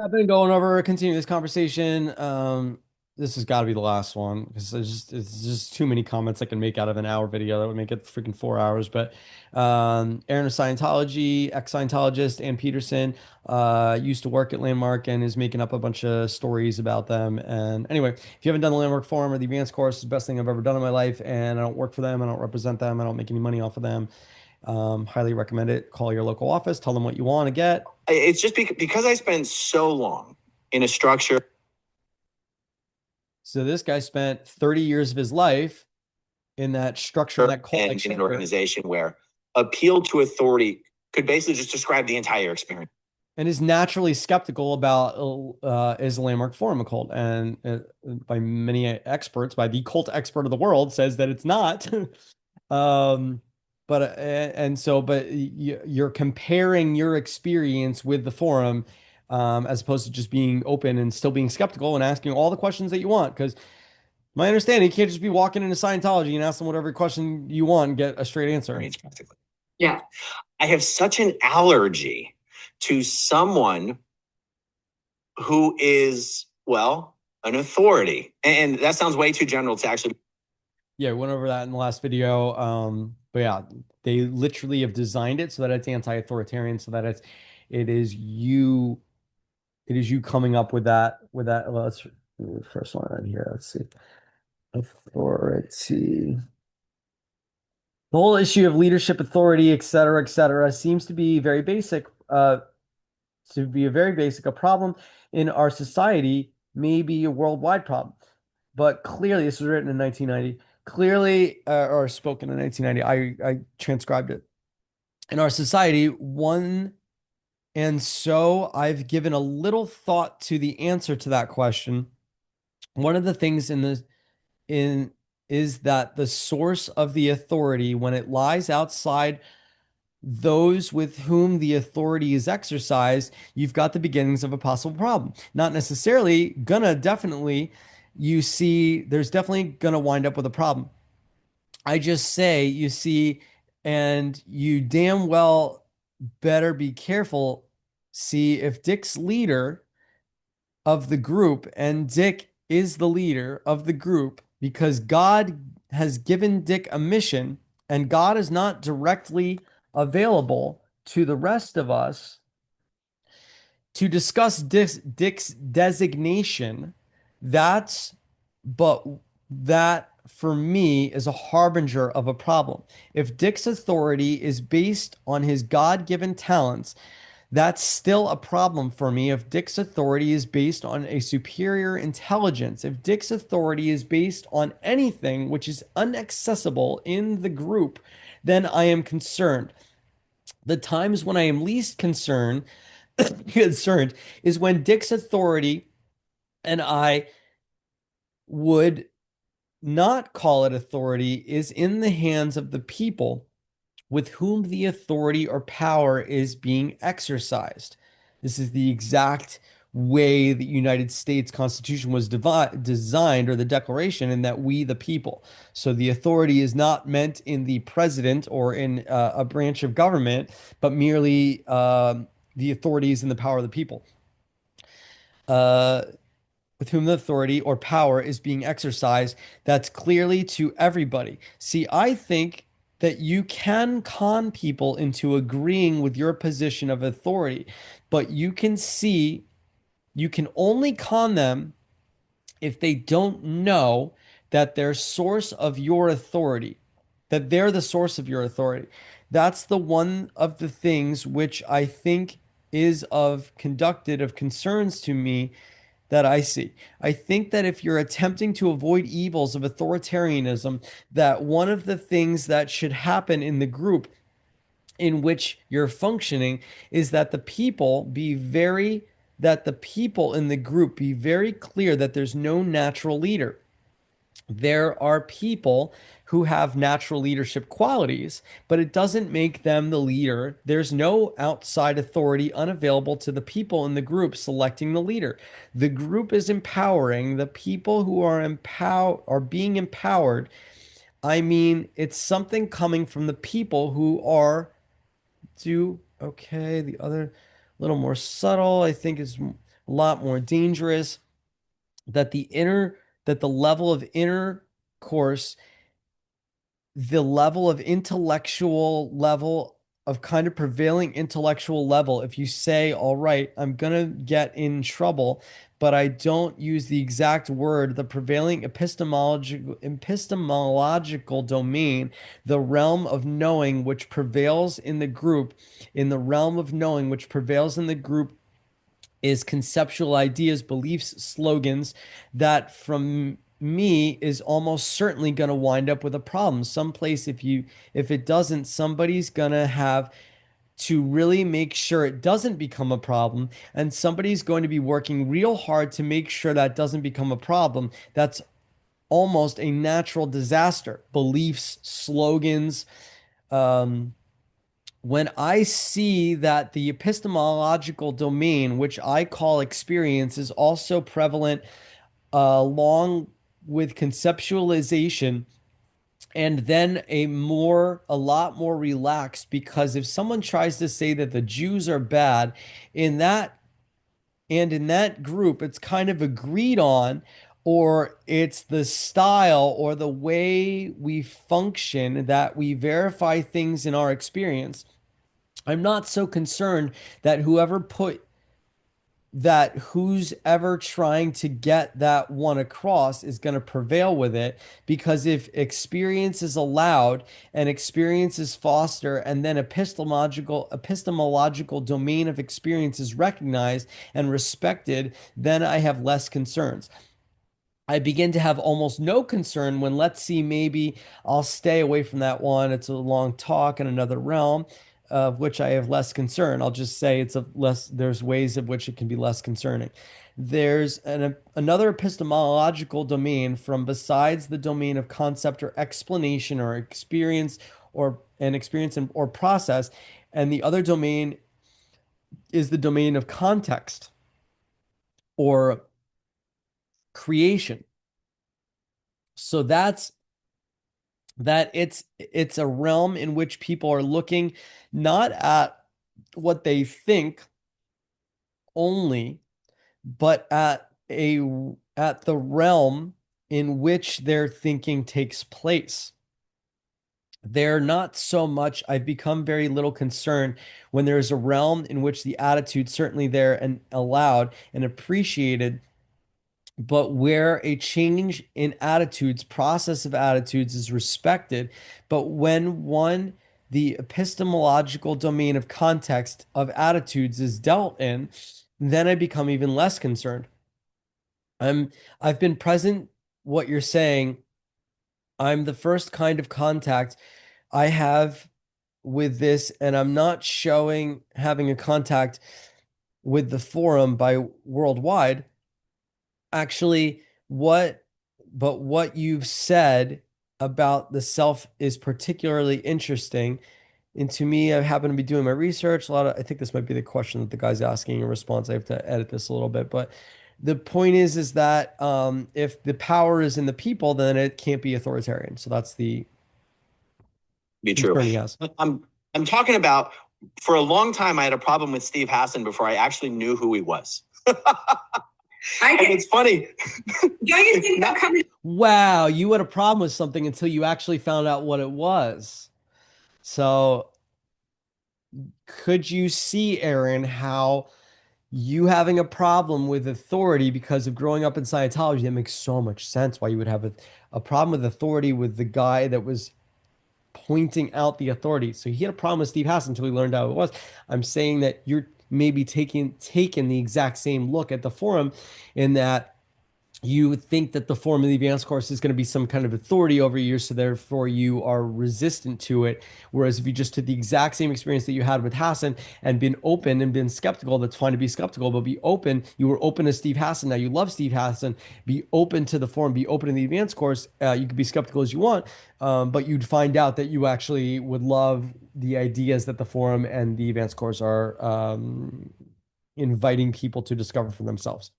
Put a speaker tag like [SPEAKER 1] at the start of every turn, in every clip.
[SPEAKER 1] I've been going over, continue this conversation. This has got to be the last one because it's just too many comments I can make out of an hour video that would make it freaking 4 hours. But Aaron of Scientology, ex-Scientologist, Ann Peterson, used to work at Landmark and is making up a bunch of stories about them. And anyway, if you haven't done the Landmark Forum or the advanced course, it's the best thing I've ever done in my life. And I don't work for them, I don't represent them, I don't make any money off of them. Highly recommend it. Call your local office, tell them what you want to get.
[SPEAKER 2] It's just because I spent so long in a structure
[SPEAKER 1] So this guy spent 30 years of his life in that structure, in that cult-like
[SPEAKER 2] and in an
[SPEAKER 1] structure,
[SPEAKER 2] organization where appeal to authority could basically just describe the entire experience.
[SPEAKER 1] and is naturally skeptical about is the Landmark Forum a cult? And by many experts, by the cult expert of the world, says that it's not. um, but you're comparing your experience with the forum, as opposed to just being open and still being skeptical and asking all the questions that you want. Because my understanding, you can't just be walking into Scientology and ask them whatever question you want and get a straight answer.
[SPEAKER 2] Practically. Yeah. I have such an allergy to someone who is, well, an authority. And that sounds way too general to actually.
[SPEAKER 1] Yeah, we went over that in the last video. But yeah, they literally have designed it so that it's anti-authoritarian, so that it is you, it is you coming up with that. Well, let's do the first one right here. Let's see. Authority. The whole issue of leadership, authority, et cetera, seems to be a very basic, a problem in our society, maybe a worldwide problem. But clearly, this was written in 1990. Clearly, or spoken in 1990. I transcribed it. In our society, and so I've given a little thought to the answer to that question. One of the things in is that the source of the authority, when it lies outside those with whom the authority is exercised, you've got the beginnings of a possible problem. Not necessarily definitely, you see, there's definitely gonna wind up with a problem. I just say, you see, and you damn well better be careful. See, if Dick's leader of the group, and Dick is the leader of the group because God has given Dick a mission, and God is not directly available to the rest of us to discuss Dick's designation. That's, but that for me is a harbinger of a problem. If Dick's authority is based on his God-given talents, that's still a problem for me. If Dick's authority is based on a superior intelligence, if Dick's authority is based on anything which is inaccessible in the group, then I am concerned. The times when I am least concerned is when Dick's authority, and I would not call it authority, is in the hands of the people with whom the authority or power is being exercised. This is the exact way the United States Constitution was designed, or the Declaration, in that we, the people. So the authority is not meant in the president or in a branch of government, but merely the authority is in the power of the people. Uh, with whom the authority or power is being exercised, that's clearly to everybody. See, I think that you can con people into agreeing with your position of authority, but you can only con them if they don't know that their source of your authority, that they're the source of your authority. That's the one of the things which I think is of conducted of concerns to me that I see. I think that if you're attempting to avoid evils of authoritarianism, that one of the things that should happen in the group in which you're functioning is that the people in the group be very clear that there's no natural leader. There are people who have natural leadership qualities, but it doesn't make them the leader. There's no outside authority unavailable to the people in the group selecting the leader. The group is empowering the people who are being empowered. I mean, it's something coming from the people who are okay. The other little more subtle, I think, is a lot more dangerous, that the level of intercourse, the level of intellectual level of kind of prevailing intellectual level, if you say, all right, I'm gonna get in trouble, but I don't use the exact word, the prevailing epistemological domain, the realm of knowing which prevails in the group, in the realm of knowing which prevails in the group is conceptual ideas, beliefs, slogans that from me is almost certainly going to wind up with a problem. Someplace if it doesn't, somebody's going to have to really make sure it doesn't become a problem, and somebody's going to be working real hard to make sure that doesn't become a problem. That's almost a natural disaster. Beliefs, slogans, um, when I see that the epistemological domain, which I call experience, is also prevalent along with conceptualization, and then a lot more relaxed, because if someone tries to say that the Jews are bad, in that in that group, it's kind of agreed on, or it's the style or the way we function that we verify things in our experience. I'm not so concerned that who's ever trying to get that one across is going to prevail with it, because if experience is allowed and experience is fostered, and then epistemological domain of experience is recognized and respected, then I have less concerns. I begin to have almost no concern when, let's see, maybe I'll stay away from that one. It's a long talk in another realm, of which I have less concern. I'll just say there's ways of which it can be less concerning. There's another epistemological domain from besides the domain of concept or explanation or experience or process. And the other domain is the domain of context or creation. So it's a realm in which people are looking not at what they think only, but at the realm in which their thinking takes place. They're not so much, I've become very little concerned when there's a realm in which the attitude certainly there and allowed and appreciated, but where a change in attitudes, process of attitudes is respected. But when the epistemological domain of context of attitudes is dealt in, then I become even less concerned. I'm, I've been present what you're saying. I'm the first kind of contact I have with this, and I'm not showing having a contact with the forum by worldwide. Actually, what you've said about the self is particularly interesting. And to me, I happen to be doing my research. I think this might be the question that the guy's asking in response. I have to edit this a little bit, but the point is that if the power is in the people, then it can't be authoritarian. So that's the
[SPEAKER 2] Be true.
[SPEAKER 1] concern he has.
[SPEAKER 2] I'm talking about, for a long time I had a problem with Steve Hassan before I actually knew who he was. And it's funny.
[SPEAKER 3] Don't you think that comes?
[SPEAKER 1] Wow, you had a problem with something until you actually found out what it was. So could you see, Aaron, how you having a problem with authority because of growing up in Scientology, that makes so much sense why you would have a problem with authority with the guy that was pointing out the authority. So he had a problem with Steve Hassan until he learned how it was. I'm saying that you're maybe taking the exact same look at the forum, in that you think that the form of the advanced course is going to be some kind of authority over you, so therefore you are resistant to it. Whereas if you just took the exact same experience that you had with Hassan and been open and been skeptical, that's fine to be skeptical, but be open. You were open to Steve Hassan. Now you love Steve Hassan. Be open to the forum. Be open to the advanced course. You could be skeptical as you want, but you'd find out that you actually would love the ideas that the forum and the advanced course are inviting people to discover for themselves.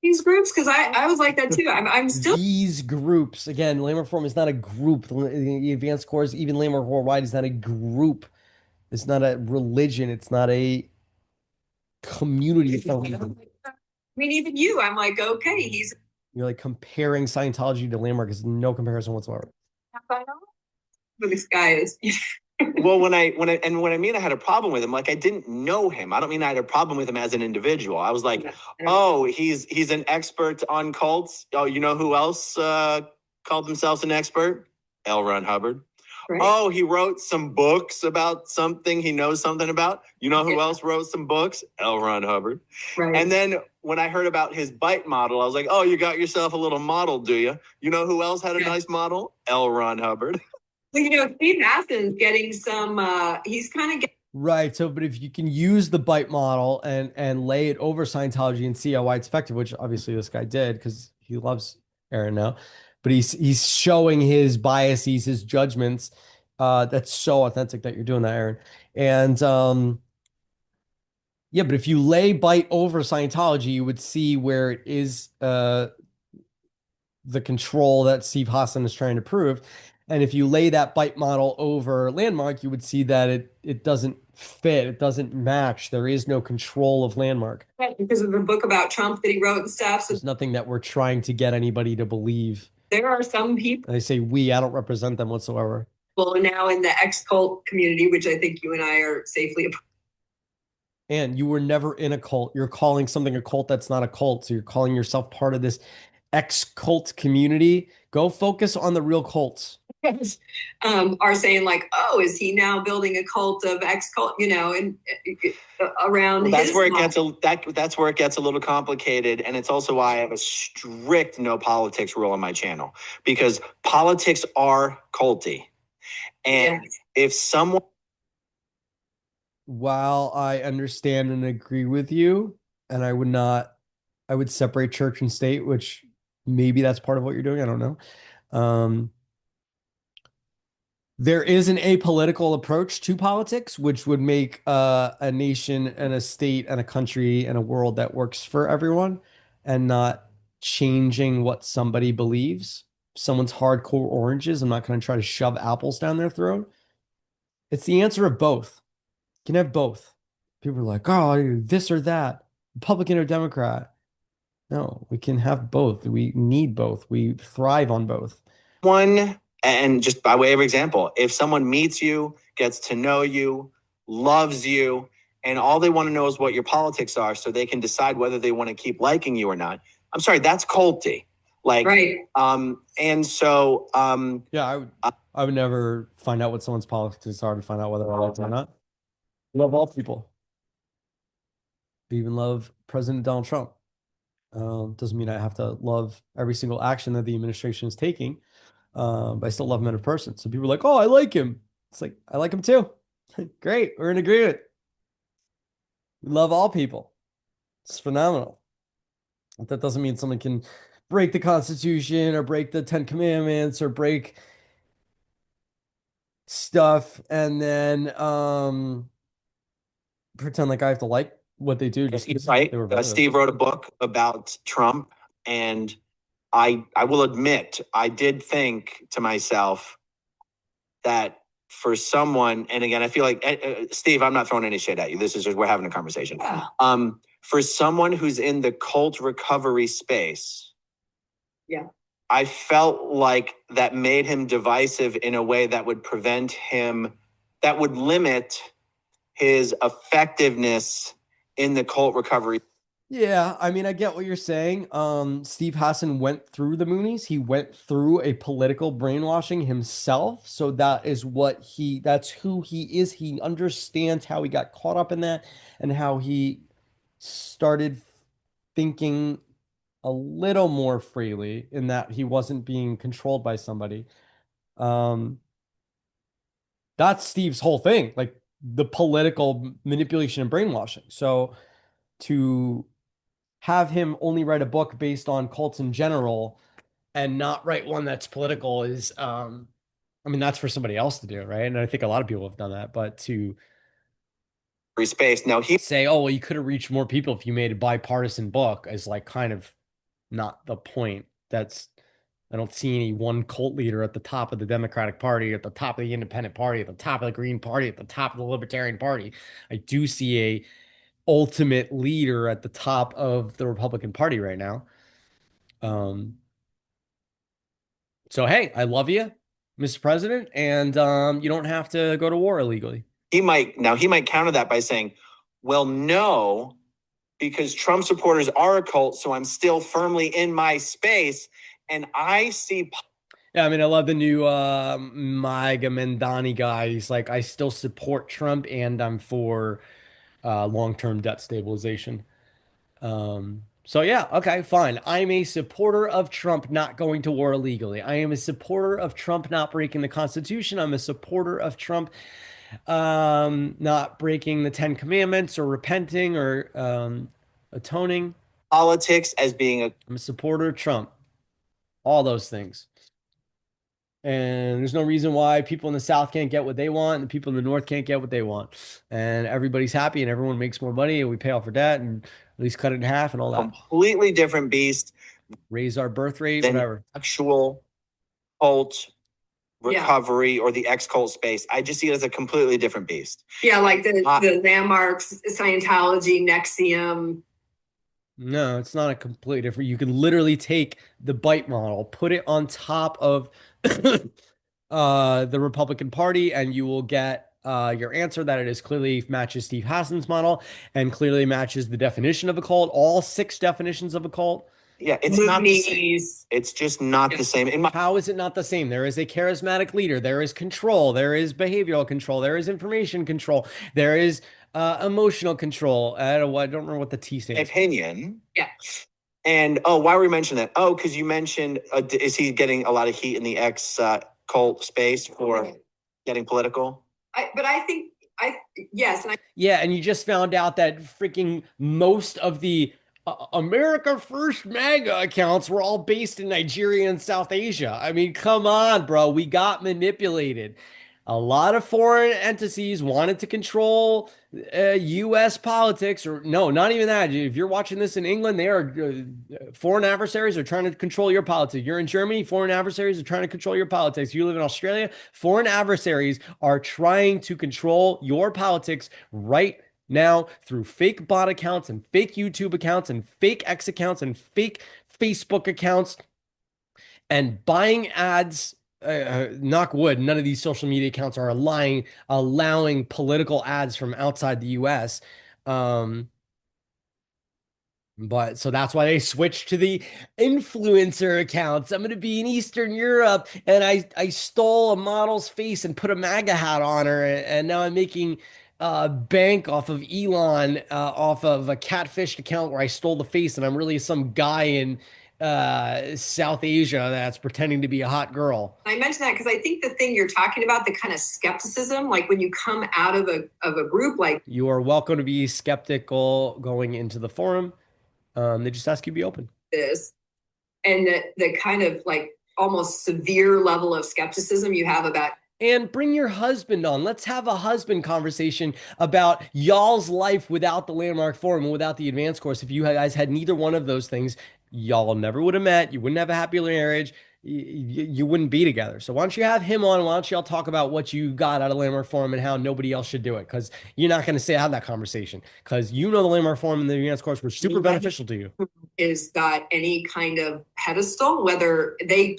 [SPEAKER 3] These groups, because I was like that too. I'm still
[SPEAKER 1] These groups, again, Lamar Forum is not a group. The advanced course, even Lamar Worldwide, is not a group. It's not a religion. It's not a community affiliated.
[SPEAKER 3] I mean, even you, I'm like, okay, he's
[SPEAKER 1] You're like comparing Scientology to Landmark is no comparison whatsoever.
[SPEAKER 3] but this guy is.
[SPEAKER 2] Well, when I mean I had a problem with him, like I didn't know him. I don't mean I had a problem with him as an individual. I was like, oh, he's an expert on cults. Oh, you know who else called themselves an expert? L. Ron Hubbard.
[SPEAKER 3] Right.
[SPEAKER 2] Oh, he wrote some books about something he knows something about. You know who else wrote some books? L. Ron Hubbard.
[SPEAKER 3] Right.
[SPEAKER 2] And then when I heard about his bite model, I was like, oh, you got yourself a little model, do you? You know who else had a nice model? L. Ron Hubbard.
[SPEAKER 3] Well, Steve Mason's getting some. He's kind of getting.
[SPEAKER 1] Right. So, but if you can use the bite model and lay it over Scientology and see how why it's effective, which obviously this guy did because he loves Aaron now, but he's showing his biases, his judgments. That's so authentic that you're doing that, Aaron. And yeah, but if you lay bite over Scientology, you would see where it is the control that Steve Hassan is trying to prove. And if you lay that bite model over Landmark, you would see that it doesn't fit, it doesn't match. There is no control of Landmark.
[SPEAKER 3] Because of the book about Trump that he wrote and stuff. So
[SPEAKER 1] there's nothing that we're trying to get anybody to believe.
[SPEAKER 3] There are some people.
[SPEAKER 1] And I say we, I don't represent them whatsoever.
[SPEAKER 3] Well, now in the ex-cult community, which I think you and I are safely.
[SPEAKER 1] And you were never in a cult. You're calling something a cult that's not a cult. So you're calling yourself part of this ex-cult community. Go focus on the real cults.
[SPEAKER 3] Are saying like, oh, is he now building a cult of ex-cult, and around
[SPEAKER 2] well, that's
[SPEAKER 3] his
[SPEAKER 2] where it gets that's where it gets a little complicated. And it's also why I have a strict no politics rule on my channel, because politics are culty. And if someone
[SPEAKER 1] while I understand and agree with you, and I would separate church and state, which maybe that's part of what you're doing. I don't know. There is an apolitical approach to politics, which would make a nation and a state and a country and a world that works for everyone and not changing what somebody believes. Someone's hardcore oranges. I'm not going to try to shove apples down their throat. It's the answer of both. You can have both. People are like, oh, this or that, Republican or Democrat. No, we can have both. We need both. We thrive on both.
[SPEAKER 2] And just by way of example, if someone meets you, gets to know you, loves you, and all they want to know is what your politics are so they can decide whether they want to keep liking you or not. I'm sorry, that's culty. Like,
[SPEAKER 3] right.
[SPEAKER 2] And so,
[SPEAKER 1] yeah, I would never find out what someone's politics are to find out whether I like them or not. Love all people. I even love President Donald Trump. Doesn't mean I have to love every single action that the administration is taking. But I still love him as a person. So people are like, oh, I like him. It's like, I like him too. Great. We're in agreement. We love all people. It's phenomenal. But that doesn't mean someone can break the Constitution or break the 10 Commandments or break stuff and then pretend like I have to like what they do. Just
[SPEAKER 2] right. Steve wrote a book about Trump, and I will admit, I did think to myself that for someone, and again, I feel like, Steve, I'm not throwing any shit at you. This is just, we're having a conversation. For someone who's in the cult recovery space, I felt like that made him divisive in a way that would prevent him, that would limit his effectiveness in the cult recovery.
[SPEAKER 1] Yeah, I mean, I get what you're saying. Steve Hassan went through the Moonies. He went through a political brainwashing himself. So that's who he is. He understands how he got caught up in that and how he started thinking a little more freely in that he wasn't being controlled by somebody. That's Steve's whole thing, like the political manipulation and brainwashing. So to have him only write a book based on cults in general and not write one that's political is I mean, that's for somebody else to do, right? And I think a lot of people have done that, but to
[SPEAKER 2] space now he
[SPEAKER 1] say, oh, well, you could have reached more people if you made a bipartisan book is like kind of not the point. I don't see any one cult leader at the top of the Democratic Party, at the top of the Independent Party, at the top of the Green Party, at the top of the Libertarian Party. I do see a ultimate leader at the top of the Republican Party right now. So hey, I love you, Mr. President, and you don't have to go to war illegally.
[SPEAKER 2] He might counter that by saying, well, no, because Trump supporters are a cult, so I'm still firmly in my space. And I see.
[SPEAKER 1] Yeah, I mean, I love the new MAGA Mandani guy. He's like, I still support Trump and I'm for long-term debt stabilization. So yeah, okay, fine. I'm a supporter of Trump not going to war illegally. I am a supporter of Trump not breaking the Constitution. I'm a supporter of Trump not breaking the Ten Commandments or repenting or atoning.
[SPEAKER 2] Politics as being a.
[SPEAKER 1] I'm a supporter of Trump. All those things. And there's no reason why people in the South can't get what they want and the people in the North can't get what they want. And everybody's happy and everyone makes more money and we pay off our debt and at least cut it in half and all that.
[SPEAKER 2] Completely different beast.
[SPEAKER 1] Raise our birth rate, whatever.
[SPEAKER 2] Actual cult recovery or the ex-cult space. I just see it as a completely different beast.
[SPEAKER 3] Yeah, like the landmarks, Scientology, Nexium.
[SPEAKER 1] No, it's not a completely different. You can literally take the bite model, put it on top of the Republican Party, and you will get your answer that it is clearly matches Steve Hassan's model and clearly matches the definition of a cult, all 6 definitions of a cult.
[SPEAKER 2] Yeah, it's not the same. It's just not the same.
[SPEAKER 1] How is it not the same? There is a charismatic leader. There is control. There is behavioral control. There is information control. There is emotional control. I don't remember what the T stands.
[SPEAKER 2] Opinion.
[SPEAKER 3] Yeah.
[SPEAKER 2] And why were we mentioning that? Oh, because you mentioned is he getting a lot of heat in the cult space for getting political?
[SPEAKER 3] Yes.
[SPEAKER 1] Yeah, and you just found out that freaking most of the America First MAGA accounts were all based in Nigeria and South Asia. I mean, come on, bro. We got manipulated. A lot of foreign entities wanted to control U.S. politics, or no, not even that. If you're watching this in England, they are foreign adversaries are trying to control your politics. You're in Germany, foreign adversaries are trying to control your politics. You live in Australia, foreign adversaries are trying to control your politics right now through fake bot accounts and fake YouTube accounts and fake X accounts and fake Facebook accounts and buying ads. Knock wood, none of these social media accounts are allowing political ads from outside the US. But so that's why they switched to the influencer accounts. I'm going to be in Eastern Europe and I stole a model's face and put a MAGA hat on her. And now I'm making bank off of Elon, off of a catfished account where I stole the face. And I'm really some guy in South Asia that's pretending to be a hot girl.
[SPEAKER 3] I mentioned that because I think the thing you're talking about, the kind of skepticism, like when you come out of a group, like
[SPEAKER 1] you are welcome to be skeptical going into the forum. They just ask you to be open.
[SPEAKER 3] This and the kind of like almost severe level of skepticism you have about.
[SPEAKER 1] And bring your husband on. Let's have a husband conversation about y'all's life without the Landmark Forum and without the advanced course. If you guys had neither one of those things, y'all never would have met. You wouldn't have a happy marriage. You wouldn't be together. So why don't you have him on? Why don't y'all talk about what you got out of Landmark Forum and how nobody else should do it? Because you're not going to have that conversation because you know the Landmark Forum and the advanced course were super beneficial to you.
[SPEAKER 3] Is got any kind of pedestal, whether they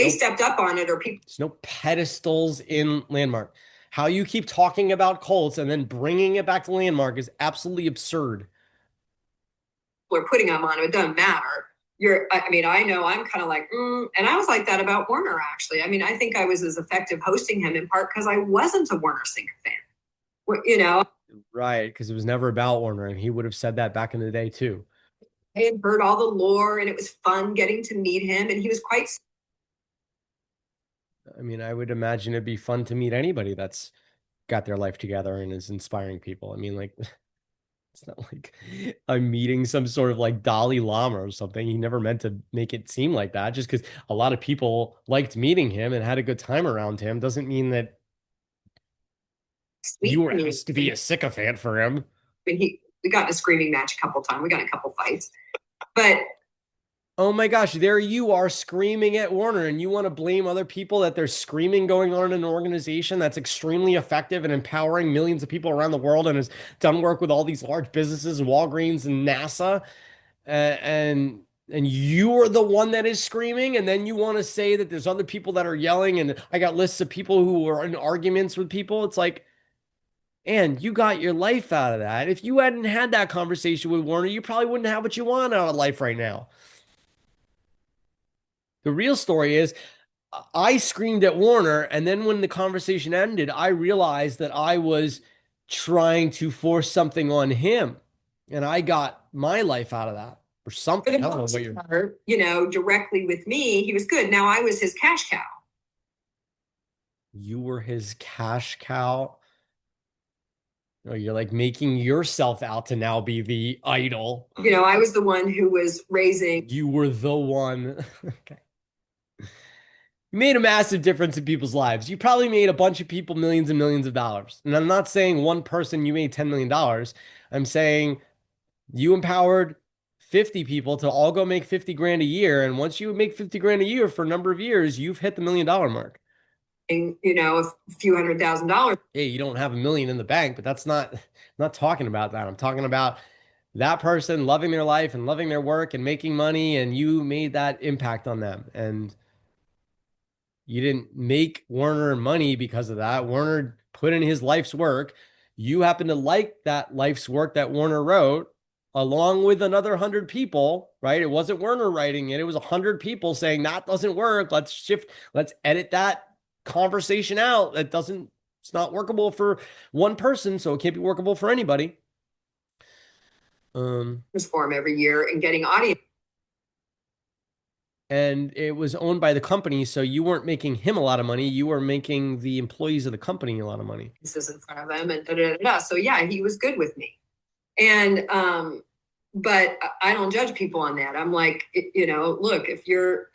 [SPEAKER 3] stepped up on it or people.
[SPEAKER 1] There's no pedestals in Landmark. How you keep talking about cults and then bringing it back to Landmark is absolutely absurd.
[SPEAKER 3] We're putting them on it. It doesn't matter. I know I'm kind of like, and I was like that about Warner, actually. I mean, I think I was as effective hosting him in part because I wasn't a Warner Singer fan, you know?
[SPEAKER 1] Right, because it was never about Warner, and he would have said that back in the day, too.
[SPEAKER 3] I had heard all the lore, and it was fun getting to meet him, and he was quite...
[SPEAKER 1] I mean, I would imagine it'd be fun to meet anybody that's got their life together and is inspiring people. I mean, like... It's not like I'm meeting some sort of like Dalai Lama or something. He never meant to make it seem like that. Just because a lot of people liked meeting him and had a good time around him doesn't mean that you were asked to be a sycophant for him.
[SPEAKER 3] I mean, we got in a screaming match a couple times. We got in a couple fights. But
[SPEAKER 1] Oh my gosh, there you are screaming at Warner, and you want to blame other people that there's screaming going on in an organization that's extremely effective and empowering millions of people around the world and has done work with all these large businesses, Walgreens and NASA, and you're the one that is screaming, and then you want to say that there's other people that are yelling, and I got lists of people who are in arguments with people. It's like, and you got your life out of that. If you hadn't had that conversation with Warner, you probably wouldn't have what you want out of life right now. The real story is I screamed at Warner, and then when the conversation ended, I realized that I was trying to force something on him, and I got my life out of that or something. I don't know what you're,
[SPEAKER 3] you know, directly with me, he was good. Now I was his cash cow.
[SPEAKER 1] You were his cash cow. Oh, you're like making yourself out to now be the idol.
[SPEAKER 3] You know, I was the one who was raising.
[SPEAKER 1] You were the one. Okay. You made a massive difference in people's lives. You probably made a bunch of people millions and millions of dollars. And I'm not saying one person you made $10 million. I'm saying you empowered 50 people to all go make 50 grand a year. And once you make 50 grand a year for a number of years, you've hit the $1 million mark.
[SPEAKER 3] You know, a few $100,000.
[SPEAKER 1] Hey, you don't have $1 million in the bank, but that's not, I'm not talking about that. I'm talking about that person loving their life and loving their work and making money, and you made that impact on them. And you didn't make Warner money because of that. Warner put in his life's work. You happen to like that life's work that Warner wrote, along with another 100 people, right? It wasn't Warner writing it. It was 100 people saying that doesn't work. Let's shift, let's edit that conversation out. That doesn't, it's not workable for one person, so it can't be workable for anybody.
[SPEAKER 3] For him every year and getting audience.
[SPEAKER 1] And it was owned by the company, so you weren't making him a lot of money. You were making the employees of the company a lot of money.
[SPEAKER 3] This is in front of him and da, da, da, da. So yeah, he was good with me. And but I don't judge people on that. I'm like, you know, look, if you're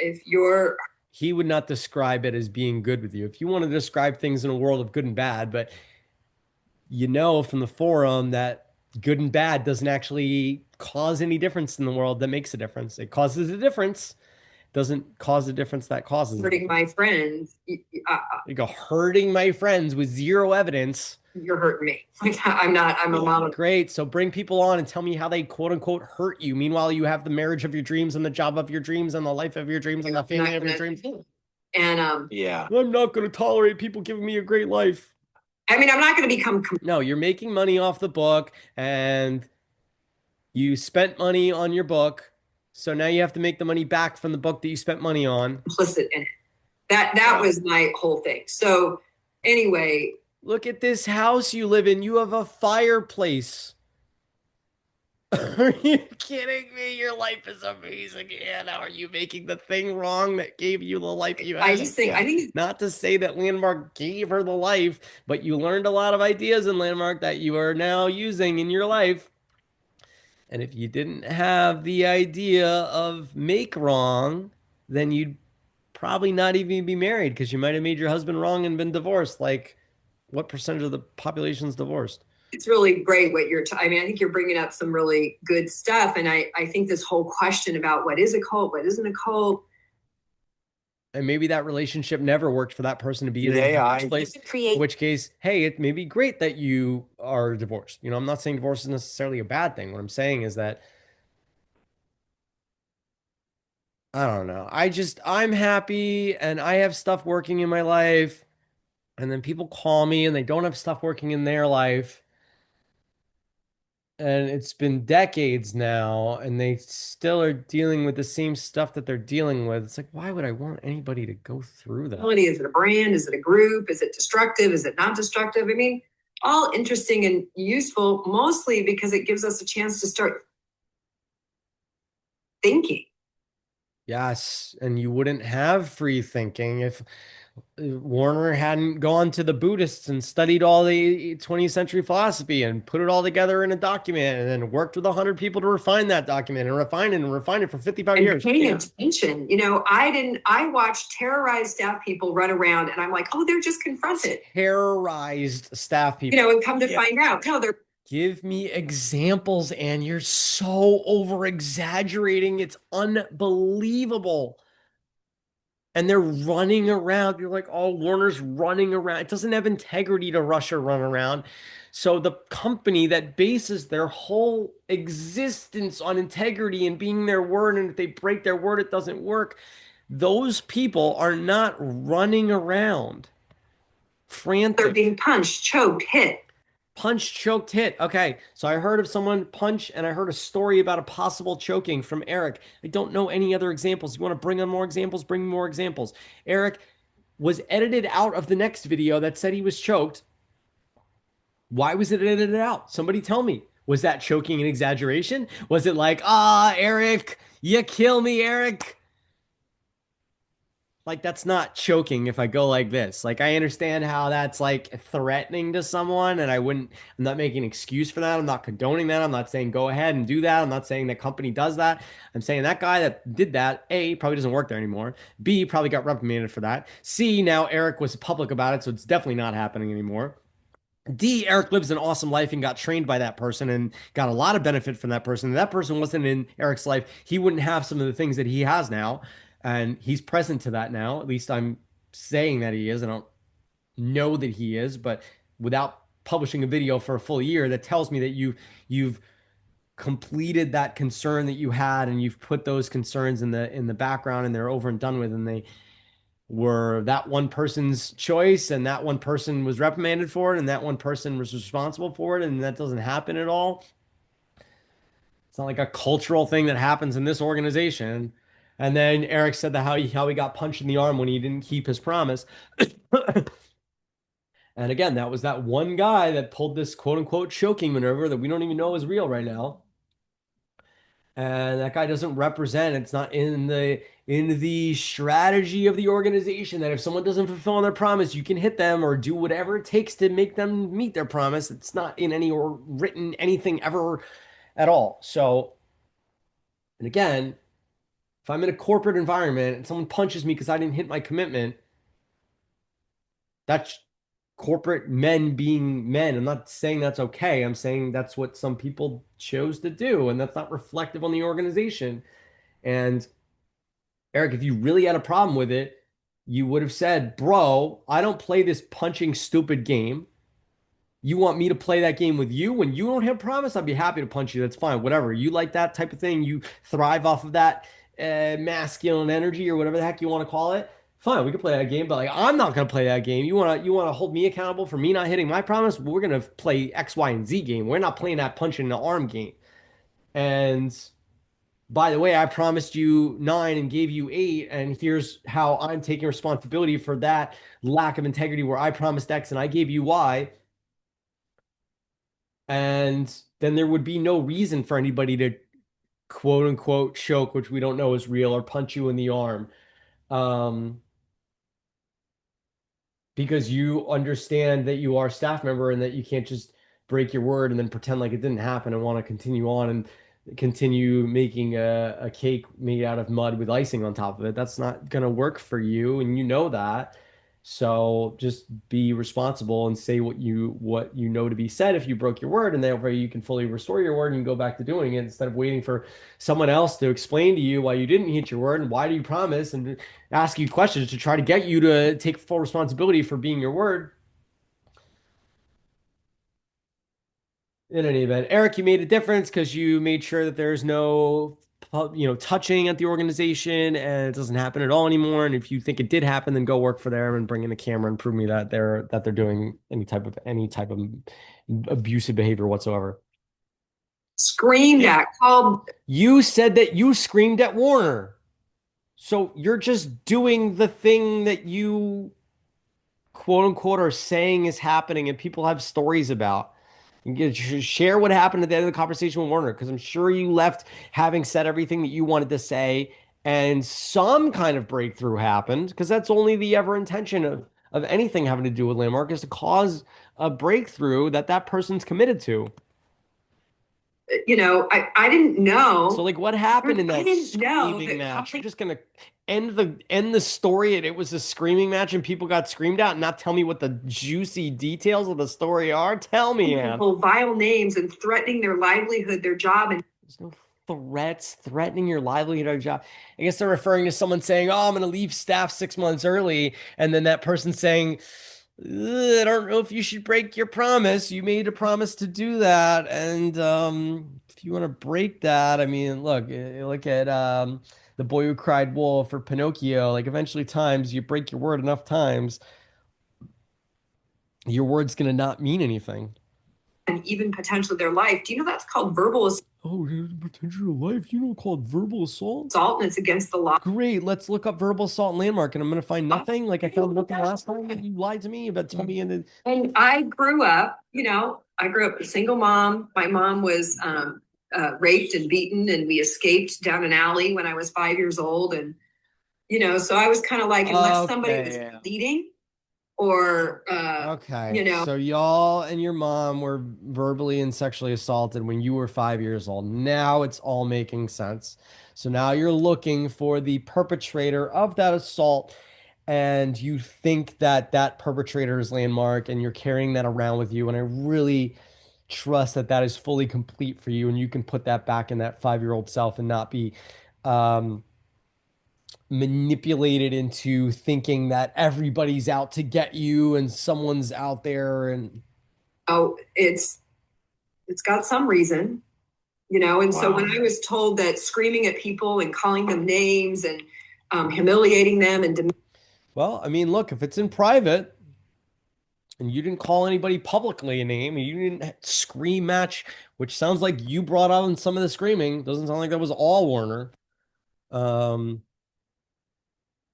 [SPEAKER 1] he would not describe it as being good with you. If you want to describe things in a world of good and bad, but you know from the forum that good and bad doesn't actually cause any difference in the world that makes a difference. It causes a difference. Doesn't cause a difference that causes
[SPEAKER 3] hurting my friends.
[SPEAKER 1] You go hurting my friends with zero evidence.
[SPEAKER 3] You're hurting me. I'm a mom.
[SPEAKER 1] Great. So bring people on and tell me how they quote unquote hurt you. Meanwhile, you have the marriage of your dreams and the job of your dreams and the life of your dreams and the family of your dreams.
[SPEAKER 3] And
[SPEAKER 2] yeah,
[SPEAKER 1] I'm not going to tolerate people giving me a great life.
[SPEAKER 3] I mean, I'm not going to become.
[SPEAKER 1] No, you're making money off the book and you spent money on your book. So now you have to make the money back from the book that you spent money on.
[SPEAKER 3] Implicit in it. That was my whole thing. So anyway.
[SPEAKER 1] Look at this house you live in. You have a fireplace. Are you kidding me? Your life is amazing, Anna. Are you making the thing wrong that gave you the life you had?
[SPEAKER 3] I think
[SPEAKER 1] not to say that Landmark gave her the life, but you learned a lot of ideas in Landmark that you are now using in your life. And if you didn't have the idea of make wrong, then you'd probably not even be married because you might have made your husband wrong and been divorced. Like, what percentage of the population is divorced?
[SPEAKER 3] It's really great what I mean, I think you're bringing up some really good stuff. And I think this whole question about what is a cult, what isn't a cult.
[SPEAKER 1] And maybe that relationship never worked for that person to be in the first place. In which case, hey, it may be great that you are divorced. You know, I'm not saying divorce is necessarily a bad thing. What I'm saying is that I don't know. I'm happy and I have stuff working in my life. And then people call me and they don't have stuff working in their life. And it's been decades now, and they still are dealing with the same stuff that they're dealing with. It's like, why would I want anybody to go through that?
[SPEAKER 3] Is it a brand? Is it a group? Is it destructive? Is it not destructive? I mean, all interesting and useful, mostly because it gives us a chance to start thinking.
[SPEAKER 1] Yes, and you wouldn't have free thinking if Warner hadn't gone to the Buddhists and studied all the 20th century philosophy and put it all together in a document and then worked with 100 people to refine that document and refine it for 55 years.
[SPEAKER 3] Paying attention. You know, I watched terrorized staff people run around and I'm like, oh, they're just confronted.
[SPEAKER 1] Terrorized staff people.
[SPEAKER 3] You know, and come to find out, no, they're
[SPEAKER 1] Give me examples, and you're so over exaggerating. It's unbelievable. And they're running around. You're like, oh, Warner's running around. It doesn't have integrity to rush or run around. So the company that bases their whole existence on integrity and being their word, and if they break their word, it doesn't work. Those people are not running around
[SPEAKER 3] They're
[SPEAKER 1] frantic.
[SPEAKER 3] being punched, choked, hit.
[SPEAKER 1] Punch, choked, hit. Okay, so I heard of someone punch, and I heard a story about a possible choking from Eric. I don't know any other examples. You want to bring on more examples? Bring me more examples. Eric was edited out of the next video that said he was choked. Why was it edited out? Somebody tell me. Was that choking an exaggeration? Was it like, Eric, you kill me, Eric? Like, that's not choking if I go like this. Like, I understand how that's like threatening to someone, and I'm not making an excuse for that. I'm not condoning that. I'm not saying go ahead and do that. I'm not saying that company does that. I'm saying that guy that did that, A, probably doesn't work there anymore. B, probably got reprimanded for that. C, now Eric was public about it, so it's definitely not happening anymore. D, Eric lives an awesome life and got trained by that person and got a lot of benefit from that person. If that person wasn't in Eric's life, he wouldn't have some of the things that he has now. And he's present to that now. At least I'm saying that he is. I don't know that he is, but without publishing a video for a full year, that tells me that you've completed that concern that you had, and you've put those concerns in the background, and they're over and done with, and they were that one person's choice, and that one person was reprimanded for it, and that one person was responsible for it, and that doesn't happen at all. It's not like a cultural thing that happens in this organization. And then Eric said that how he got punched in the arm when he didn't keep his promise. And again, that was that one guy that pulled this quote unquote choking maneuver that we don't even know is real right now. And that guy doesn't represent, it's not in the strategy of the organization that if someone doesn't fulfill on their promise, you can hit them or do whatever it takes to make them meet their promise. It's not in any or written anything ever at all. So, and again, if I'm in a corporate environment and someone punches me because I didn't hit my commitment, that's corporate men being men. I'm not saying that's okay. I'm saying that's what some people chose to do, and that's not reflective on the organization. And Eric, if you really had a problem with it, you would have said, bro, I don't play this punching stupid game. You want me to play that game with you? When you don't have promise, I'd be happy to punch you. That's fine. Whatever. You like that type of thing. You thrive off of that masculine energy or whatever the heck you want to call it. Fine, we can play that game, but like I'm not gonna play that game. You wanna hold me accountable for me not hitting my promise? We're gonna play X, Y, and Z game. We're not playing that punch in the arm game. And by the way, I promised you 9 and gave you 8, and here's how I'm taking responsibility for that lack of integrity where I promised X and I gave you Y. And then there would be no reason for anybody to quote unquote choke, which we don't know is real, or punch you in the arm. Um, because you understand that you are a staff member and that you can't just break your word and then pretend like it didn't happen and want to continue on and continue making a cake made out of mud with icing on top of it. That's not going to work for you, and you know that. So just be responsible and say what you know to be said if you broke your word, and that way you can fully restore your word and go back to doing it instead of waiting for someone else to explain to you why you didn't hit your word and why do you promise and ask you questions to try to get you to take full responsibility for being your word. In any event, Eric, you made a difference because you made sure that there's no, touching at the organization, and it doesn't happen at all anymore. And if you think it did happen, then go work for them and bring in a camera and prove me that they're doing any type of abusive behavior whatsoever.
[SPEAKER 3] Screamed at, called.
[SPEAKER 1] You said that you screamed at Warner, so you're just doing the thing that you quote unquote are saying is happening, and people have stories about. You can share what happened at the end of the conversation with Warner, because I'm sure you left having said everything that you wanted to say, and some kind of breakthrough happened, because that's only the ever intention of anything having to do with Landmark, is to cause a breakthrough that person's committed to.
[SPEAKER 3] I didn't know.
[SPEAKER 1] So like what happened in
[SPEAKER 3] I
[SPEAKER 1] that
[SPEAKER 3] didn't know
[SPEAKER 1] screaming
[SPEAKER 3] that
[SPEAKER 1] match? You're
[SPEAKER 3] calling
[SPEAKER 1] just gonna end the story and it was a screaming match and people got screamed out and not tell me what the juicy details of the story are? Tell me, Ann.
[SPEAKER 3] people vile names and threatening their livelihood, their job, and
[SPEAKER 1] There's no threats threatening your livelihood or job. I guess they're referring to someone saying, "Oh, I'm going to leave staff 6 months early," and then that person saying, "Ugh, I don't know if you should break your promise. You made a promise to do that, and if you want to break that, I mean, look at the boy who cried wolf or Pinocchio. Like eventually, times you break your word enough times, your word's going to not mean anything."
[SPEAKER 3] even potentially their life. Do you know that's called verbal
[SPEAKER 1] Oh, there's potential life. You know, called verbal assault.
[SPEAKER 3] assault, and it's against the law?
[SPEAKER 1] Great. Let's look up verbal assault and landmark, and I'm gonna find nothing. Like I found nothing last time. And you lied to me about telling me.
[SPEAKER 3] And I grew up, I grew up a single mom. My mom was raped and beaten, and we escaped down an alley when I was 5 years old. And, so I was kind of like, unless somebody was
[SPEAKER 1] Okay.
[SPEAKER 3] bleeding or,
[SPEAKER 1] Okay. So y'all and your mom were verbally and sexually assaulted when you were 5 years old. Now it's all making sense. So now you're looking for the perpetrator of that assault, and you think that that perpetrator is landmark, and you're carrying that around with you. And I really trust that that is fully complete for you, and you can put that back in that 5-year-old self and not be um, manipulated into thinking that everybody's out to get you and someone's out there and
[SPEAKER 3] oh, it's got some reason, And so
[SPEAKER 1] wow.
[SPEAKER 3] when I was told that screaming at people and calling them names and humiliating them and
[SPEAKER 1] Well, I mean, look, if it's in private and you didn't call anybody publicly a name and you didn't scream match, which sounds like you brought on some of the screaming, doesn't sound like that was all Warner. Um,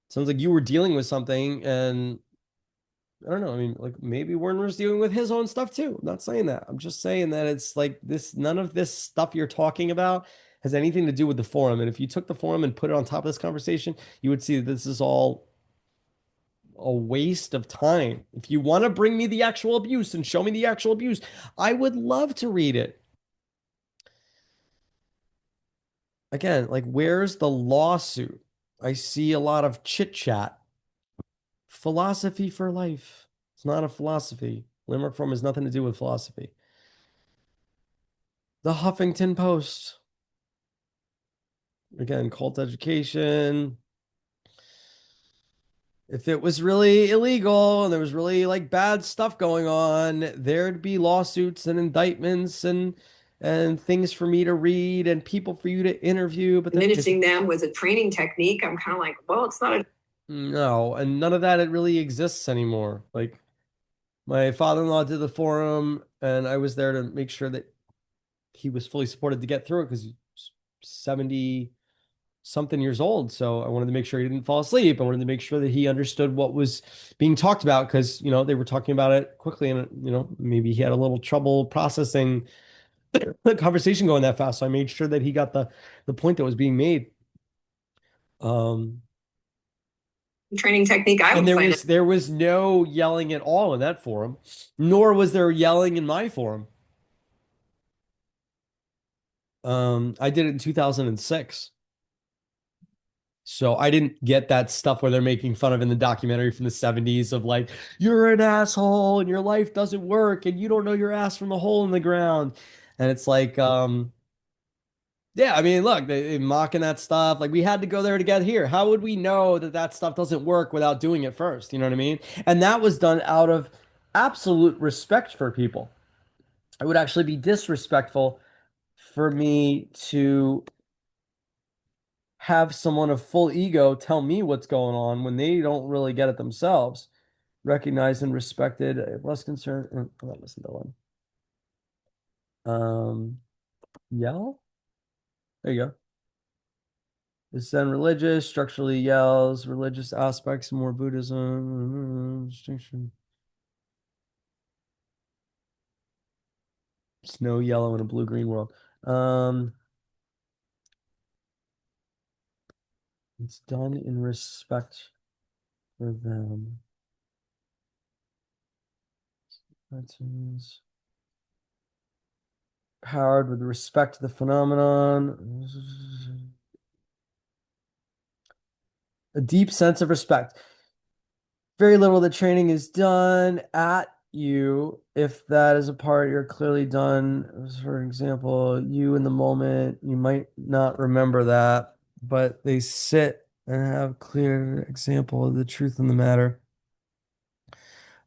[SPEAKER 1] sounds like you were dealing with something and I don't know. I mean, like maybe Warner's dealing with his own stuff too. I'm not saying that. I'm just saying that it's like this, none of this stuff you're talking about has anything to do with the forum. And if you took the forum and put it on top of this conversation, you would see that this is all a waste of time. If you want to bring me the actual abuse and show me the actual abuse, I would love to read it. Again, like where's the lawsuit? I see a lot of chit chat. Philosophy for life. It's not a philosophy. Limerick Forum has nothing to do with philosophy. The Huffington Post. Again, cult education. If it was really illegal and there was really like bad stuff going on, there'd be lawsuits and indictments and things for me to read and people for you to interview. But
[SPEAKER 3] diminishing them was a training technique. I'm kind of like, well, it's not a
[SPEAKER 1] no, and none of that it really exists anymore. Like my father-in-law did the forum, and I was there to make sure that he was fully supported to get through it because he's 70 something years old. So I wanted to make sure he didn't fall asleep. I wanted to make sure that he understood what was being talked about because, they were talking about it quickly and, maybe he had a little trouble processing the conversation going that fast. So I made sure that he got the point that was being made. Um,
[SPEAKER 3] training technique I
[SPEAKER 1] and
[SPEAKER 3] would plan.
[SPEAKER 1] there was no yelling at all in that forum, nor was there yelling in my forum. I did it in 2006. So I didn't get that stuff where they're making fun of in the documentary from the 70s of like, you're an asshole and your life doesn't work and you don't know your ass from a hole in the ground. And it's like, yeah, I mean, look, they mocking that stuff. Like we had to go there to get here. How would we know that that stuff doesn't work without doing it first? You know what I mean? And that was done out of absolute respect for people. It would actually be disrespectful for me to have someone of full ego tell me what's going on when they don't really get it themselves. Recognized and respected, less concerned. That wasn't the one. Yell. There you go. Is then religious, structurally yells, religious aspects, more Buddhism, distinction. Snow yellow in a blue green world. It's done in respect for them. Cartoons. powered with respect to the phenomenon. A deep sense of respect. Very little of the training is done at you. If that is a part you're clearly done, for example, you in the moment, you might not remember that, but they sit and have clear example of the truth in the matter.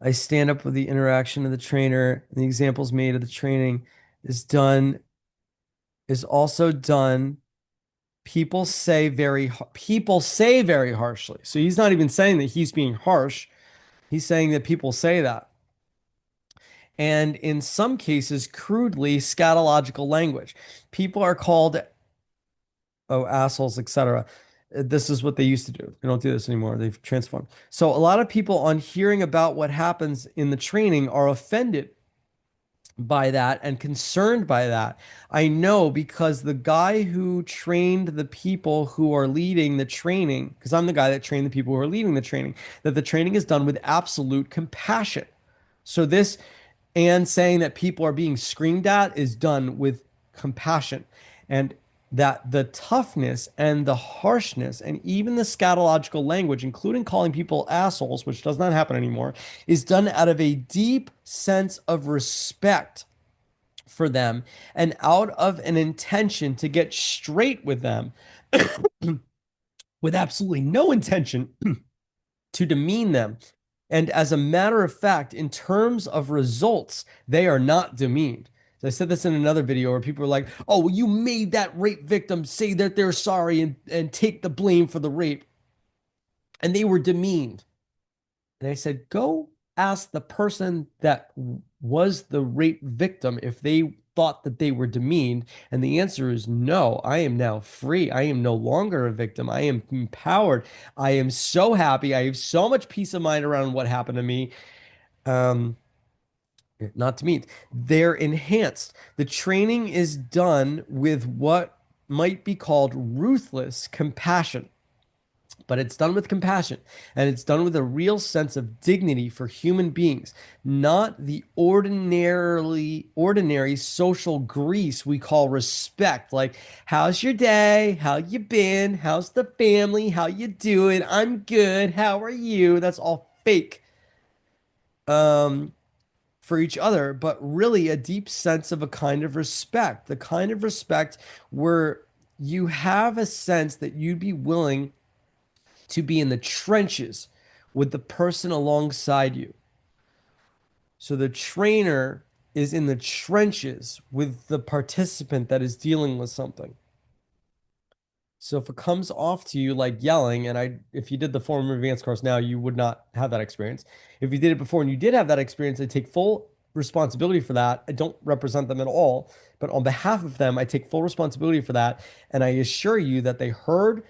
[SPEAKER 1] I stand up with the interaction of the trainer, and the examples made of the training is also done. People say very harshly. So he's not even saying that he's being harsh. He's saying that people say that. And in some cases, crudely scatological language. People are called, oh, assholes, etc. This is what they used to do. They don't do this anymore. They've transformed. So a lot of people, on hearing about what happens in the training, are offended by that and concerned by that. I know, because the guy who trained the people who are leading the training, because I'm the guy that trained the people who are leading the training, that the training is done with absolute compassion. So this, and saying that people are being screamed at, is done with compassion. And that the toughness and the harshness and even the scatological language, including calling people assholes, which does not happen anymore, is done out of a deep sense of respect for them and out of an intention to get straight with them, with absolutely no intention to demean them. And as a matter of fact, in terms of results, they are not demeaned. So I said this in another video where people were like, oh, well, you made that rape victim say that they're sorry and take the blame for the rape. And they were demeaned. And I said, go ask the person that was the rape victim if they thought that they were demeaned. And the answer is no. I am now free. I am no longer a victim. I am empowered. I am so happy. I have so much peace of mind around what happened to me. Not demeaned. They're enhanced. The training is done with what might be called ruthless compassion. But it's done with compassion, and it's done with a real sense of dignity for human beings, not the ordinary social grease we call respect. Like, how's your day? How you been? How's the family? How you doing? I'm good. How are you? That's all fake. For each other, but really a deep sense of a kind of respect, the kind of respect where you have a sense that you'd be willing to be in the trenches with the person alongside you. So the trainer is in the trenches with the participant that is dealing with something. So if it comes off to you like yelling, and if you did the former advanced course now, you would not have that experience. If you did it before and you did have that experience, I take full responsibility for that. I don't represent them at all, but on behalf of them, I take full responsibility for that. And I assure you that they heard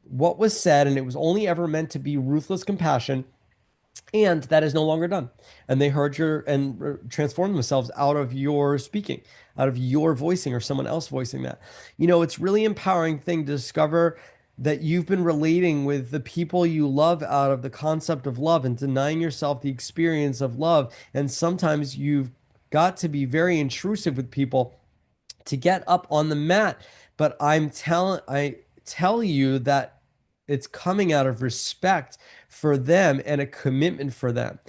[SPEAKER 1] what was said, and it was only ever meant to be ruthless compassion, and that is no longer done. And they heard your and transformed themselves out of your speaking, out of your voicing or someone else voicing that. You know, it's really empowering thing to discover that you've been relating with the people you love out of the concept of love and denying yourself the experience of love. And sometimes you've got to be very intrusive with people to get up on the mat. But I tell you that it's coming out of respect for them and a commitment for them.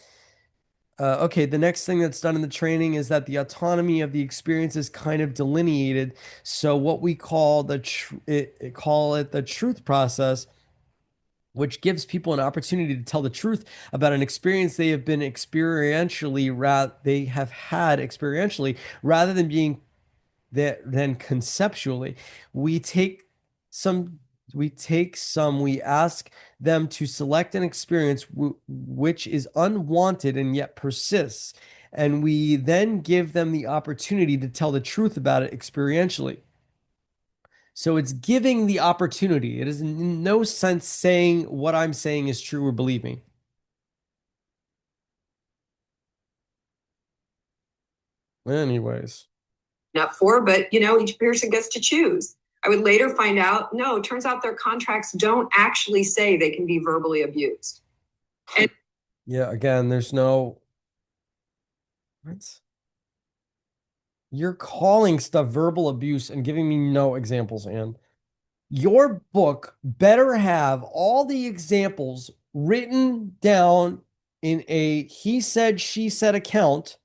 [SPEAKER 1] Okay, the next thing that's done in the training is that the autonomy of the experience is kind of delineated. So what we call call it the truth process, which gives people an opportunity to tell the truth about an experience they have been they have had experientially, rather than being than conceptually. We take some, we ask them to select an experience which is unwanted and yet persists. And we then give them the opportunity to tell the truth about it experientially. So it's giving the opportunity. It is in no sense saying what I'm saying is true or believe me. Anyways.
[SPEAKER 3] Up for, but each person gets to choose. I would later find out, no, it turns out their contracts don't actually say they can be verbally abused. And
[SPEAKER 1] yeah, again, there's no, what? You're calling stuff verbal abuse and giving me no examples, Anne. Your book better have all the examples written down in a he said, she said account.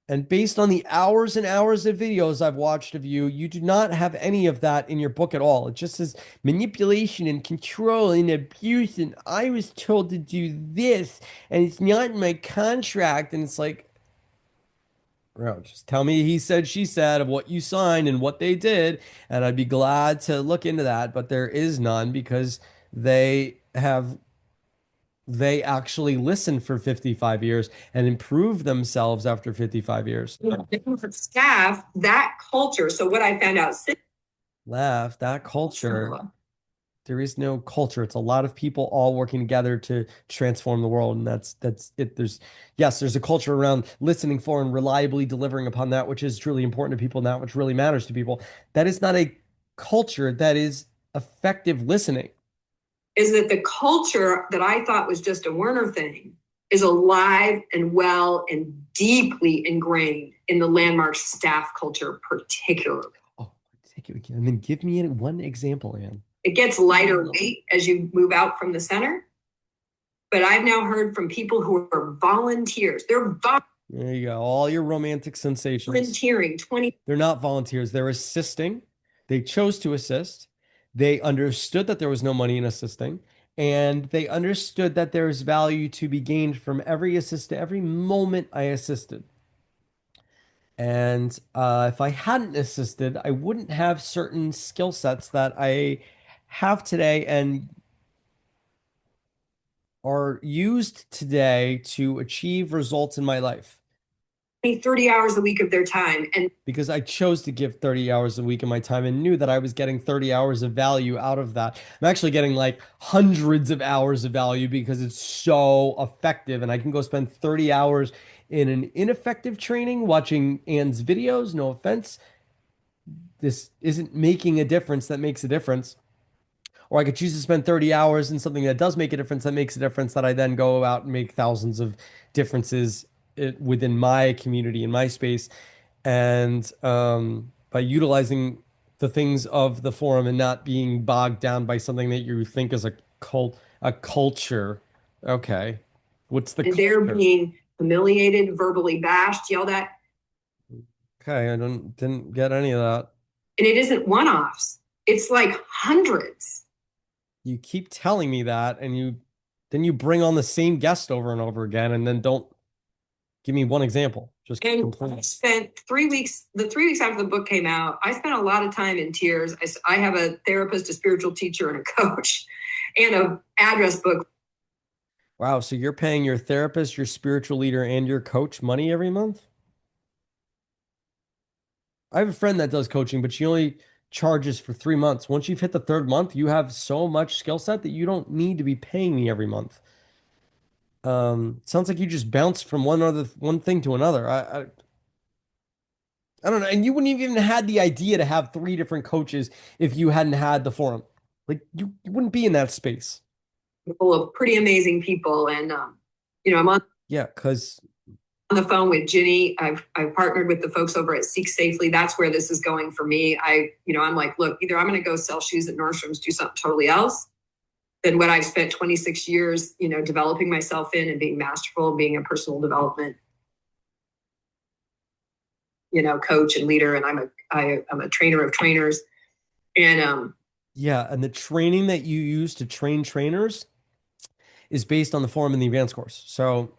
[SPEAKER 1] And based on the hours and hours of videos I've watched of you, you do not have any of that in your book at all. It just says manipulation and control and abuse. And I was told to do this, and it's not in my contract. And it's like, bro, just tell me he said, she said of what you signed and what they did, and I'd be glad to look into that. But there is none because they actually listened for 55 years and improved themselves after 55 years.
[SPEAKER 3] Different staff, that culture. So what I found out since
[SPEAKER 1] That culture, there is no culture. It's a lot of people all working together to transform the world. And that's it. There's a culture around listening for and reliably delivering upon that which is truly important to people and that which really matters to people. That is not a culture that is effective listening.
[SPEAKER 3] is that the culture that I thought was just a Werner thing is alive and well and deeply ingrained in the Landmark staff culture, particularly.
[SPEAKER 1] Oh, take it again. And then give me one example, Anne.
[SPEAKER 3] It gets lighter weight as you move out from the center. But I've now heard from people who are volunteers. They're
[SPEAKER 1] There you go. All your romantic sensations.
[SPEAKER 3] volunteering 20.
[SPEAKER 1] They're not volunteers. They're assisting. They chose to assist. They understood that there was no money in assisting. And they understood that there is value to be gained from every assist, every moment I assisted. And if I hadn't assisted, I wouldn't have certain skill sets that I have today and are used today to achieve results in my life.
[SPEAKER 3] 30 hours a week of their time. And
[SPEAKER 1] because I chose to give 30 hours a week of my time and knew that I was getting 30 hours of value out of that. I'm actually getting like hundreds of hours of value because it's so effective. And I can go spend 30 hours in an ineffective training watching Anne's videos. No offense. This isn't making a difference that makes a difference. Or I could choose to spend 30 hours in something that does make a difference, that makes a difference, that I then go out and make thousands of differences within my community, in my space. And by utilizing the things of the forum and not being bogged down by something that you think is a culture. Okay. What's the
[SPEAKER 3] they're
[SPEAKER 1] culture?
[SPEAKER 3] being humiliated, verbally bashed, yelled at.
[SPEAKER 1] Okay, I didn't get any of that.
[SPEAKER 3] And it isn't one-offs. It's like hundreds.
[SPEAKER 1] You keep telling me that, and you bring on the same guest over and over again, and then don't give me one example. Just
[SPEAKER 3] And
[SPEAKER 1] complain.
[SPEAKER 3] I spent 3 weeks, the 3 weeks after the book came out, I spent a lot of time in tears. I have a therapist, a spiritual teacher, and a coach, and an address book.
[SPEAKER 1] Wow, so you're paying your therapist, your spiritual leader, and your coach money every month? I have a friend that does coaching, but she only charges for 3 months. Once you've hit the third month, you have so much skill set that you don't need to be paying me every month. Sounds like you just bounce from one thing to another. I don't know. And you wouldn't even had the idea to have three different coaches if you hadn't had the forum. Like you wouldn't be in that space.
[SPEAKER 3] Full of pretty amazing people. And, I'm on
[SPEAKER 1] because
[SPEAKER 3] the phone with Ginny. I've partnered with the folks over at Seek Safely. That's where this is going for me. I'm like, look, either I'm going to go sell shoes at Nordstrom's, do something totally else than what I've spent 26 years, developing myself in and being masterful, being a personal development, coach and leader. And I'm a trainer of trainers. And,
[SPEAKER 1] and the training that you use to train trainers is based on the forum and the advanced course. So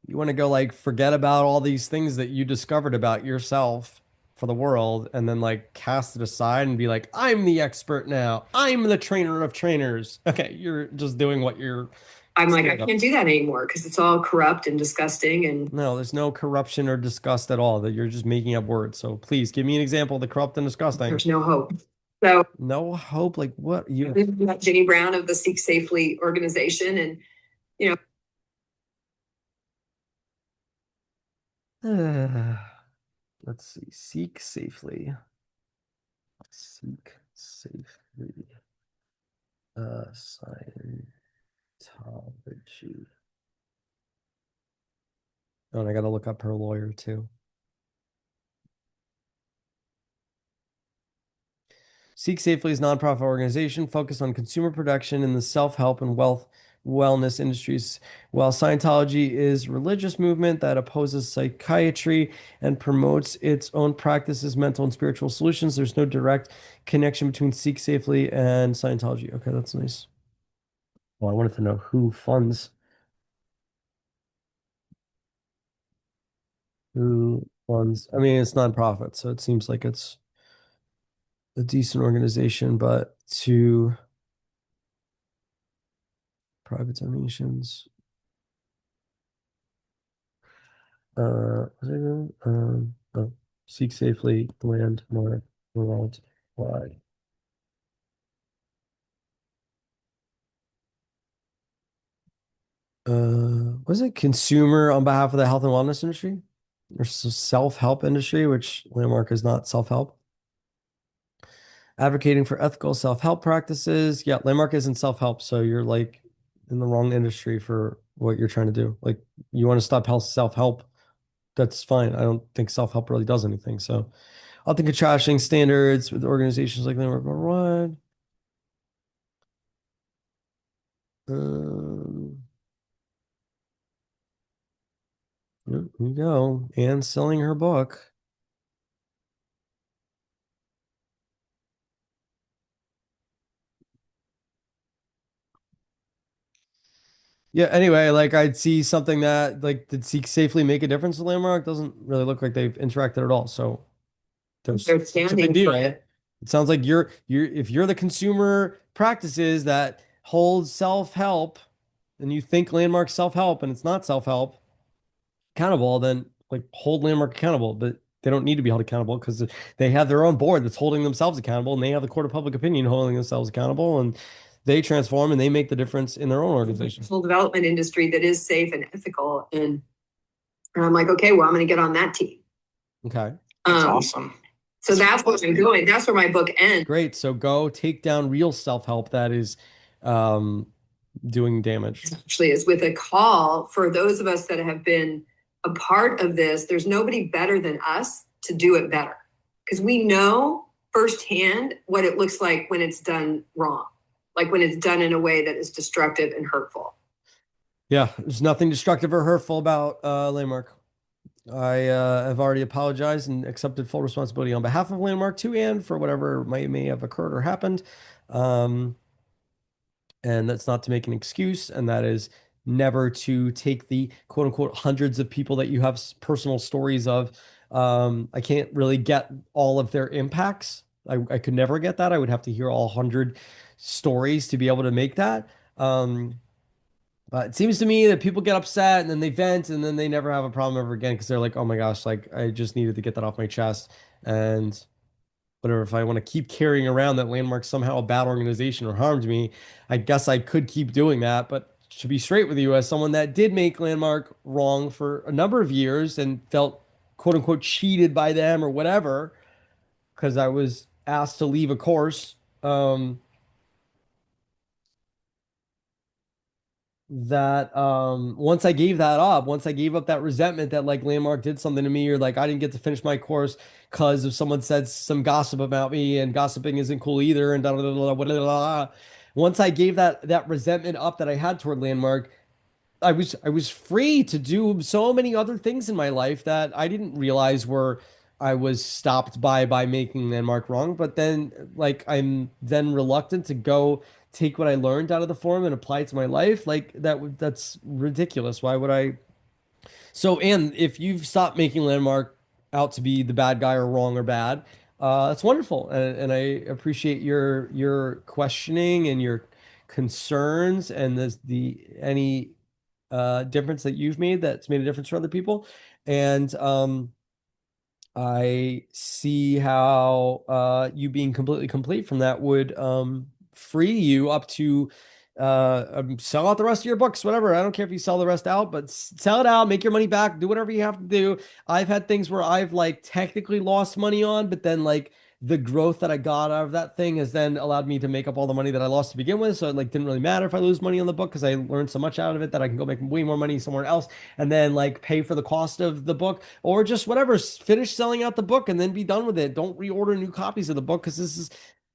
[SPEAKER 1] you want to go like forget about all these things that you discovered about yourself for the world and then like cast it aside and be like, I'm the expert now. I'm the trainer of trainers. Okay, you're just doing what you're
[SPEAKER 3] I'm like, I can't do that anymore because it's all corrupt and disgusting. And
[SPEAKER 1] no, there's no corruption or disgust at all. That you're just making up words. So please give me an example of the corrupt and disgusting.
[SPEAKER 3] There's no hope. So
[SPEAKER 1] no hope. Like what? You
[SPEAKER 3] Ginny Brown of the Seek Safely organization, and
[SPEAKER 1] let's see. Seek Safely. Seek Safely. Scientology. Oh, and I got to look up her lawyer too. Seek Safely is a nonprofit organization focused on consumer protection in the self-help and wellness industries, while Scientology is a religious movement that opposes psychiatry and promotes its own practices, mental and spiritual solutions. There's no direct connection between Seek Safely and Scientology. Okay, that's nice. Well, I wanted to know who funds. I mean, it's nonprofit, so it seems like it's a decent organization, but to private donations. Was it, oh, Seek Safely landmark worldwide. Was it consumer on behalf of the health and wellness industry or self-help industry, which landmark is not self-help? Advocating for ethical self-help practices. Yeah, landmark isn't self-help, so you're like in the wrong industry for what you're trying to do. Like you want to stop health self-help, that's fine. I don't think self-help really does anything. So I'll think of trashing standards with organizations like Landmark Worldwide. Um, yep, here you go. And selling her book. Yeah, anyway, like I'd see something that like did Seek Safely make a difference to Landmark? Doesn't really look like they've interacted at all. So there's
[SPEAKER 3] They're
[SPEAKER 1] such a big
[SPEAKER 3] standing
[SPEAKER 1] deal.
[SPEAKER 3] for it.
[SPEAKER 1] It sounds like you're if you're the consumer practices that hold self-help and you think Landmark self-help and it's not self-help accountable, then like hold Landmark accountable. But they don't need to be held accountable because they have their own board that's holding themselves accountable and they have the court of public opinion holding themselves accountable and they transform and they make the difference in their own organization.
[SPEAKER 3] Full development industry that is safe and ethical. And I'm like, okay, well, I'm going to get on that team.
[SPEAKER 1] Okay.
[SPEAKER 2] That's awesome.
[SPEAKER 3] So that's what I'm doing. That's where my book ends.
[SPEAKER 1] Great. So go take down real self-help that is doing damage.
[SPEAKER 3] Actually, is with a call for those of us that have been a part of this. There's nobody better than us to do it better because we know firsthand what it looks like when it's done wrong, like when it's done in a way that is destructive and hurtful.
[SPEAKER 1] Yeah, there's nothing destructive or hurtful about Landmark. I have already apologized and accepted full responsibility on behalf of Landmark to and for whatever may have occurred or happened. And that's not to make an excuse, and that is never to take the quote unquote hundreds of people that you have personal stories of. I can't really get all of their impacts. I could never get that. I would have to hear all 100 stories to be able to make that. But it seems to me that people get upset and then they vent and then they never have a problem ever again because they're like, oh my gosh, like I just needed to get that off my chest. And whatever, if I want to keep carrying around that Landmark's somehow a bad organization or harmed me, I guess I could keep doing that. But to be straight with you, as someone that did make Landmark wrong for a number of years and felt quote unquote cheated by them or whatever, because I was asked to leave a course, that once I gave that up, once I gave up that resentment that like Landmark did something to me or like I didn't get to finish my course because if someone said some gossip about me and gossiping isn't cool either and da da da da da da da. Once I gave that resentment up that I had toward Landmark, I was free to do so many other things in my life that I didn't realize were I was stopped by making Landmark wrong. But then like I'm then reluctant to go take what I learned out of the forum and apply it to my life. Like that's ridiculous. Why would I? So and if you've stopped making Landmark out to be the bad guy or wrong or bad, that's wonderful. And I appreciate your questioning and your concerns and the any difference that you've made that's made a difference for other people. And I see how you being completely complete from that would free you up to sell out the rest of your books, whatever. I don't care if you sell the rest out, but sell it out, make your money back, do whatever you have to do. I've had things where I've like technically lost money on, but then like the growth that I got out of that thing has then allowed me to make up all the money that I lost to begin with. So it like didn't really matter if I lose money on the book because I learned so much out of it that I can go make way more money somewhere else and then like pay for the cost of the book or just whatever, finish selling out the book and then be done with it. Don't reorder new copies of the book because this is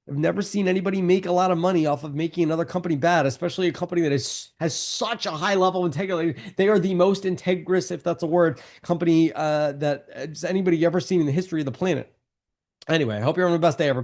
[SPEAKER 1] I've never seen anybody make a lot of money off of making another company bad, especially a company that has such a high level of integrity. They are the most integrous, if that's a word, company that has anybody ever seen in the history of the planet. Anyway, I hope you're having the best day ever.